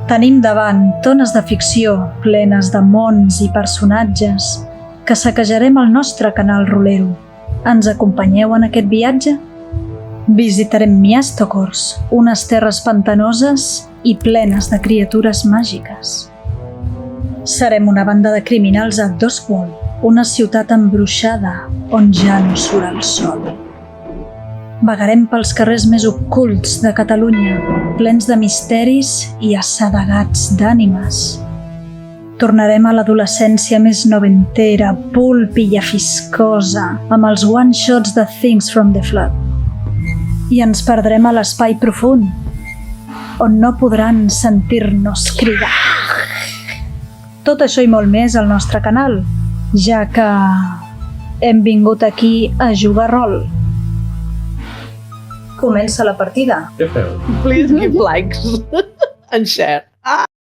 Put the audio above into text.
Tenim davant tones de ficció plenes de mons i personatges que saquejarem el nostre canal rolero. Ens acompanyeu en aquest viatge? Visitarem Miastokors, unes terres pantanoses i plenes de criatures màgiques. Serem una banda de criminals a Dustwall, una ciutat embruixada on ja no surt el sol. Vagarem pels carrers més ocults de Catalunya, plens de misteris i assedegats d'ànimes. Tornarem a l'adolescència més noventera, pulp i llaviscosa, amb els one-shots de Things from the Flood. I ens perdrem a l'espai profund, on no podran sentir-nos cridar. Tot això i molt més al nostre canal, ja que hem vingut aquí a jugar rol. Comença la partida. Què feu? Please give likes and share.